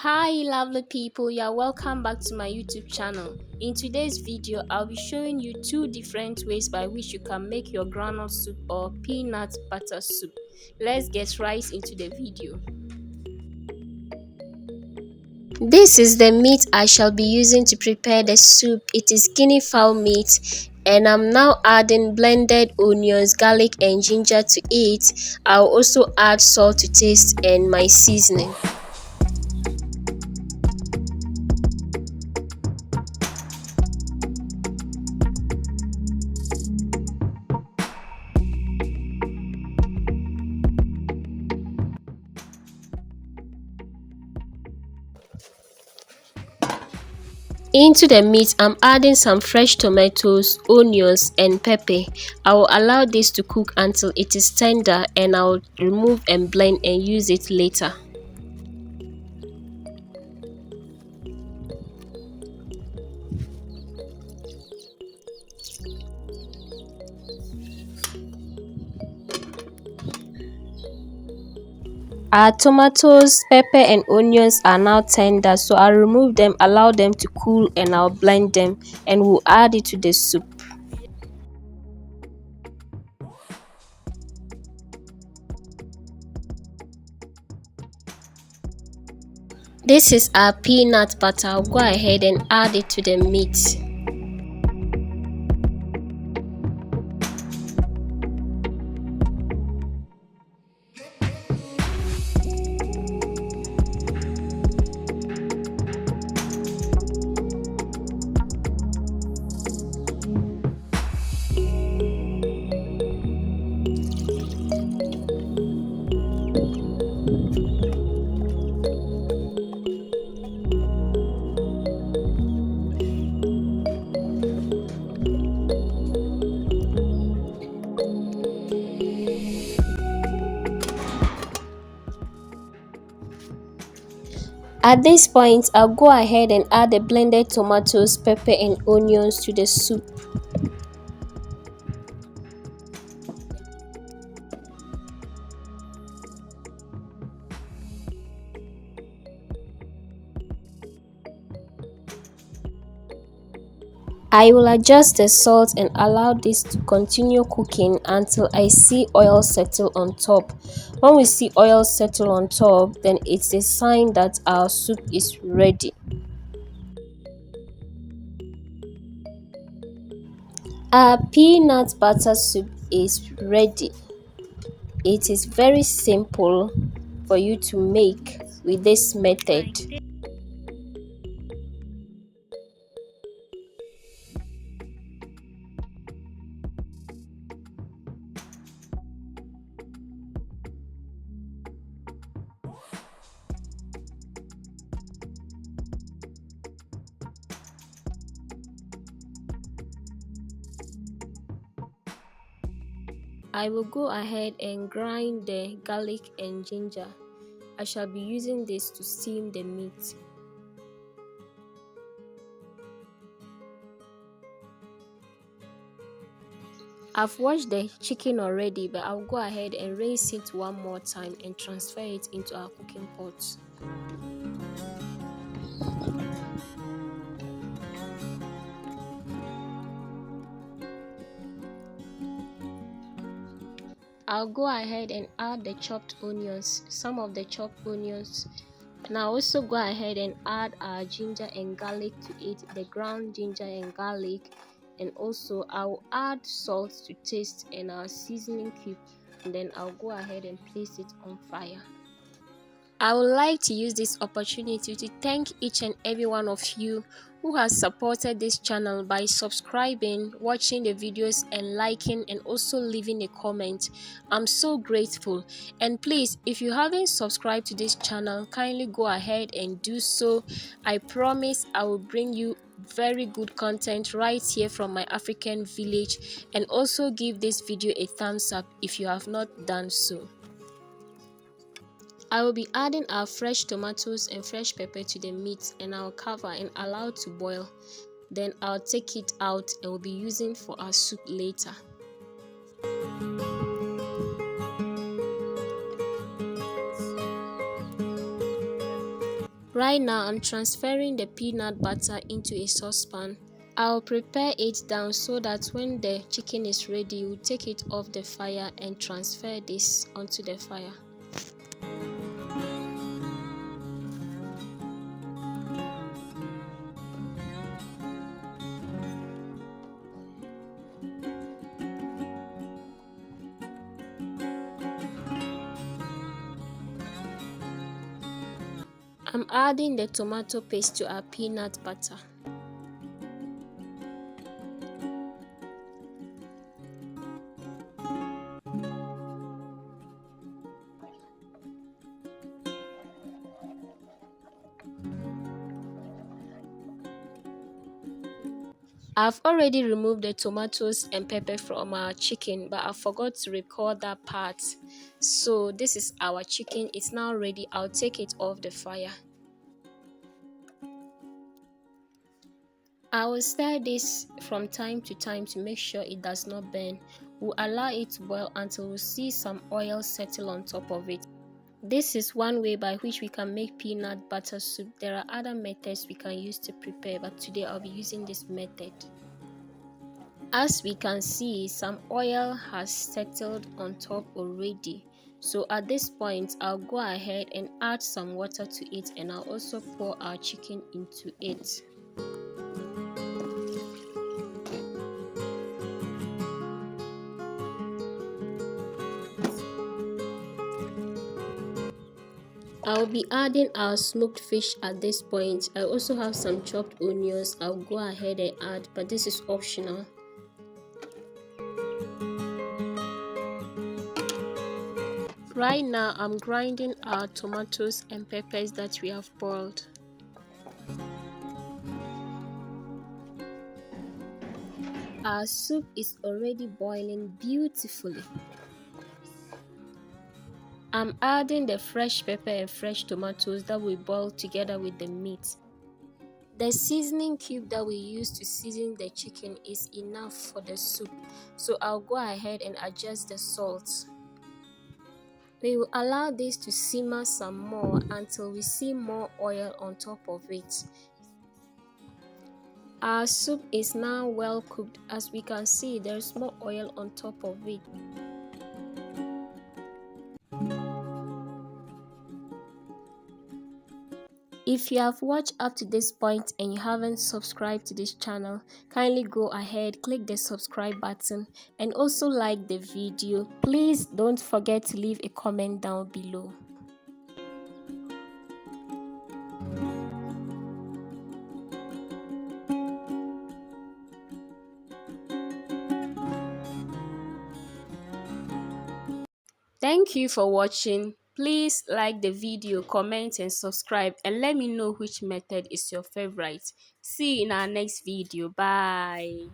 Hi lovely people, you're welcome back to my YouTube channel. In today's video, I'll be showing you two different ways by which you can make your groundnut soup or peanut butter soup. Let's get right into the video. This is the meat I shall be using to prepare the soup. It is guinea fowl meat and I'm now adding blended onions, garlic and ginger to it. I'll also add salt to taste and my seasoning. Into the meat, I'm adding some fresh tomatoes, onions and pepper. I will allow this to cook until it is tender and I'll remove and blend and use it later. Our tomatoes, pepper and onions are now tender, so I'll remove them, allow them to cool and I'll blend them and we'll add it to the soup. This is our peanut butter. I'll go ahead and add it to the meat. At this point, I'll go ahead and add the blended tomatoes, pepper and onions to the soup. I will adjust the salt and allow this to continue cooking until I see oil settle on top. When we see oil settle on top, then it's a sign that our soup is ready. Our peanut butter soup is ready. It is very simple for you to make with this method. I will go ahead and grind the garlic and ginger. I shall be using this to steam the meat. I've washed the chicken already, but I'll go ahead and rinse it one more time and transfer it into our cooking pot. I'll go ahead and add the chopped onions, some of the chopped onions. And I'll also go ahead and add our ginger and garlic to it, the ground ginger and garlic. And also I'll add salt to taste and our seasoning cube. And then I'll go ahead and place it on fire. I would like to use this opportunity to thank each and every one of you who has supported this channel by subscribing, watching the videos and liking and also leaving a comment. I'm so grateful. And please, if you haven't subscribed to this channel, kindly go ahead and do so. I promise I will bring you very good content right here from my African village, and also give this video a thumbs up if you have not done so. I will be adding our fresh tomatoes and fresh pepper to the meat and I'll cover and allow it to boil. Then I'll take it out and we'll be using for our soup later. Right now, I'm transferring the peanut butter into a saucepan. I'll prepare it down so that when the chicken is ready, we'll take it off the fire and transfer this onto the fire. I'm adding the tomato paste to our peanut butter. I've already removed the tomatoes and pepper from our chicken, but I forgot to record that part. So this is our chicken. It's now ready. I'll take it off the fire. I will stir this from time to time to make sure it does not burn. We'll allow it to boil until we see some oil settle on top of it. This is one way by which we can make peanut butter soup. There are other methods we can use to prepare, but today I'll be using this method. As we can see, some oil has settled on top already. So at this point, I'll go ahead and add some water to it, and I'll also pour our chicken into it. I'll be adding our smoked fish at this point. I also have some chopped onions I'll go ahead and add, but this is optional. Right now, I'm grinding our tomatoes and peppers that we have boiled. Our soup is already boiling beautifully. I'm adding the fresh pepper and fresh tomatoes that we boiled together with the meat. The seasoning cube that we use to season the chicken is enough for the soup, so I'll go ahead and adjust the salt. We will allow this to simmer some more until we see more oil on top of it. Our soup is now well cooked. As we can see, there's more oil on top of it. If you have watched up to this point and you haven't subscribed to this channel, kindly go ahead, click the subscribe button and also like the video. Please don't forget to leave a comment down below. Thank you for watching. Please like the video, comment and subscribe, and let me know which method is your favorite. See you in our next video. Bye.